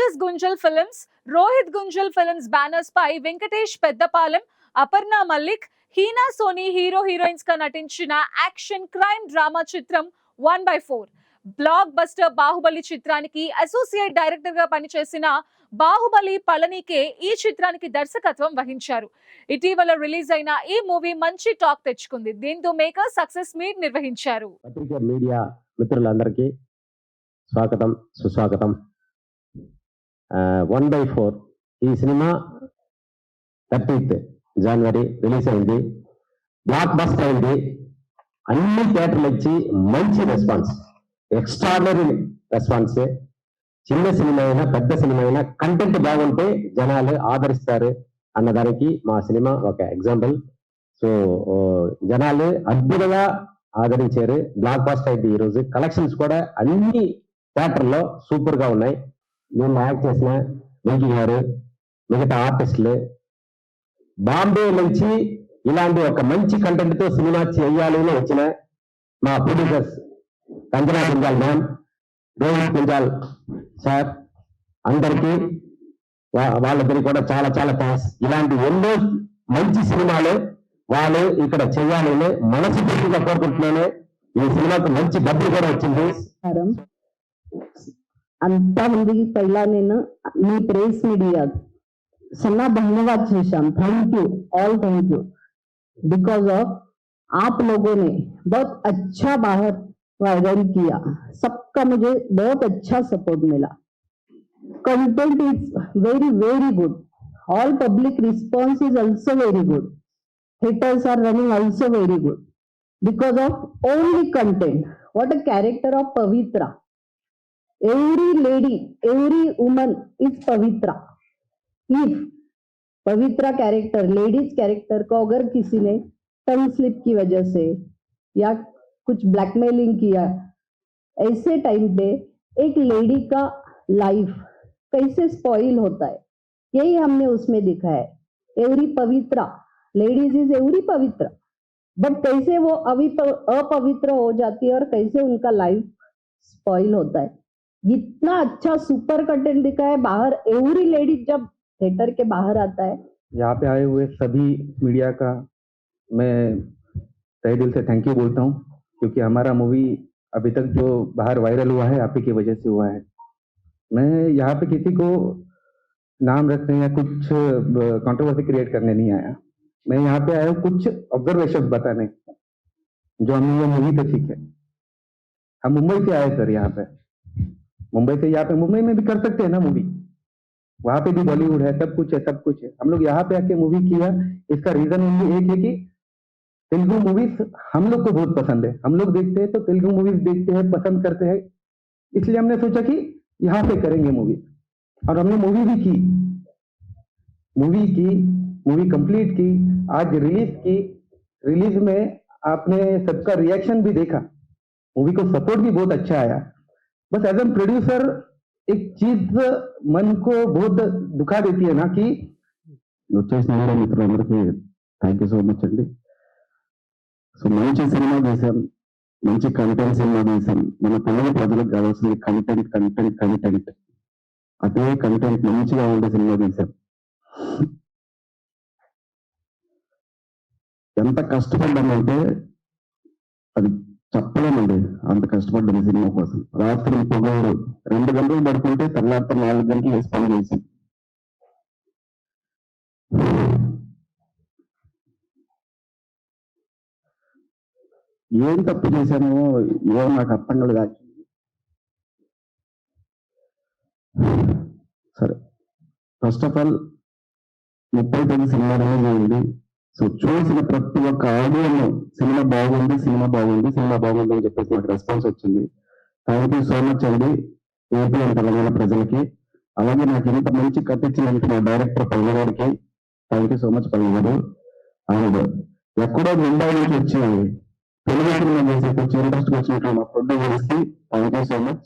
Tejas Gunjal films, Rohit Gunjal films banners పై Venkatesh Peddapalem, Aparna Mallik, Heena Soni hero heroines గా నటించిన యాక్షన్ క్రైమ్ డ్రామా చిత్రం 1/4. బ్లాక్ బస్టర్ బాహుబలి చిత్రానికి అసోసియేట్ డైరెక్టర్ గా పనిచేసిన బాహుబలి పళనికే ఈ చిత్రానికి దర్శకత్వం వహించారు. ఇటీవల రిలీజ్ అయిన ఈ మూవీ మంచి టాక్ తెచ్చుకుంది. దీంతో మేకర్ సక్సెస్ మీట్ నిర్వహించారు. పత్రికా మీడియా మిత్రులందరికీ స్వాగతం సుస్వాగతం. 1/4 ఈ సినిమా 30th జనవరి రిలీజ్ అయింది. బ్లాక్ బస్టర్ అయింది. అన్ని థియేటర్లు ఇచ్చి మంచి రెస్పాన్స్, ఎక్స్ట్రాడనరీ రెస్పాన్స్. చిన్న సినిమా అయినా పెద్ద సినిమా అయినా కంటెంట్ బాగుంటే జనాలు ఆదరిస్తారు అన్నదానికి మా సినిమా ఒక ఎగ్జాంపుల్. సో జనాలు అద్భుతంగా ఆదరించారు. బ్లాక్ బస్టర్ అయింది. ఈరోజు కలెక్షన్స్ కూడా అన్ని థియేటర్లో సూపర్ గా ఉన్నాయి. నేను యాక్ట్ చేసిన వెంకీ గారు, మిగతా ఆర్టిస్టులు, బాంబే నుంచి ఇలాంటి ఒక మంచి కంటెంట్ తో సినిమా చేయాలి అని వచ్చిన మా ప్రొడ్యూసర్స్ కంజనా గుంజాల్ మ్యామ్, రోహిత్ గుంజాల్ సార్, అందరికీ వాళ్ళిద్దరికి కూడా చాలా చాలా థ్యాంక్స్. ఇలాంటి ఎన్నో మంచి సినిమాలు వాళ్ళు ఇక్కడ చేయాలని మనస్ఫూర్తిగా కోరుకుంటున్నాను. ఈ సినిమాకు మంచి డబ్బులు కూడా వచ్చింది. అంతమందికి పైలా నేను మీ ప్రెస్ మీడియా सन्ना धन्यवाद शेषाम. Thank you all, thank you because of आप लोगों ने बहुत अच्छा बाहर वायरल किया. सबका मुझे बहुत अच्छा सपोर्ट मिला. Content is very very good. All public response is also very good. Theatres are running also very good because of only content. What a character of Pavitra. Every lady, every woman is Pavitra. If Pavitra character, ladies character को अगर किसी ने tongue slip की वजह से या कुछ blackmailing किया, ऐसे टाइम पे एक लेडी का लाइफ कैसे स्पॉइल होता है, यही हमने उसमें दिखा है. Every Pavitra, ladies is every पवित्र, बट कैसे वो अपवित्र हो जाती है और कैसे उनका लाइफ स्पॉइल होता है. इतना अच्छा सुपर कंटेंट दिखा है. बाहर एवरी लेडीज जब थिएटर के बाहर आता है. यहाँ पे आए हुए सभी मीडिया का मैं तहे दिल से थैंक यू बोलता हूँ, क्योंकि हमारा मूवी अभी तक जो बाहर वायरल हुआ है आप ही की वजह से हुआ है. मैं यहाँ पे किसी को नाम रखने या कुछ कंट्रोवर्सी क्रिएट करने नहीं आया. मैं यहाँ पे आया हूँ कुछ ऑब्जर्वेशन बताने जो हमने ये मूवी पे सीखे. हम मुंबई से आए सर. यहाँ पे मुंबई से, यहाँ पे मुंबई में भी कर सकते हैं ना मूवी, वहां पे भी बॉलीवुड है, सब कुछ है, सब कुछ है. हम लोग यहाँ पे आके मूवी किया. इसका रीजन ओनली एक है कि तेलुगु मूवीज हम लोग को बहुत पसंद है. हम लोग देखते हैं तो तेलुगु मूवीज देखते हैं, पसंद करते हैं, इसलिए हमने सोचा कि यहाँ पे करेंगे मूवी. और हमने मूवी भी की, मूवी कंप्लीट की, आज रिलीज की. रिलीज में आपने सबका रिएक्शन भी देखा, मूवी को सपोर्ट भी बहुत अच्छा आया. बस एज एन प्रोड्यूसर एक चीज मन को बहुत दुखा देती है ना कि వచ్చేసిన మీడియా మిత్రులందరికీ థ్యాంక్ యూ సో మచ్ అండి. సో మంచి సినిమా చేశాం, మంచి కంటెంట్ సినిమా చేశాం. మన తెలుగు ప్రజలకు కావాల్సింది కంటెంట్ కంటెంట్ కంటెంట్. అదే కంటెంట్ మంచిగా ఉండే సినిమా చేశాం. ఎంత కష్టపడ్డామంటే అది చెప్పలేమండి. అంత కష్టపడ్డాను సినిమా కోసం. రాత్రి పొగలు 2 గంటలు పడుకుంటే తర్వాత 4 గంటలు వేసి పని చేసి ఏం తప్పు చేశానో ఏమో నాకు అర్థం కాదు. సరే, first of all 30 cinema release అయింది. సో చూసిన ప్రతి ఒక్క ఆడియోలో సినిమా బాగుంది, సినిమా బాగుంది, సినిమా బాగుంది అని చెప్పేసి నాకు రెస్పాన్స్ వచ్చింది. థ్యాంక్ యూ సో మచ్ అండి ఏపీ అండ్ తెలంగాణ ప్రజలకి. అలాగే నాకు ఇంత మంచి కట్టించినందుకు మా డైరెక్టర్ పల్లె గారికి థ్యాంక్ యూ సో మచ్ పల్లె గారు. అండ్ ఎక్కడో ముంబై నుంచి వచ్చి తెలుగు సినిమా చేసి కొంచెం ఇంట్రెస్ట్ వచ్చినట్టు మా ప్రొడ్యూసర్స్ కి థ్యాంక్ యూ సో మచ్.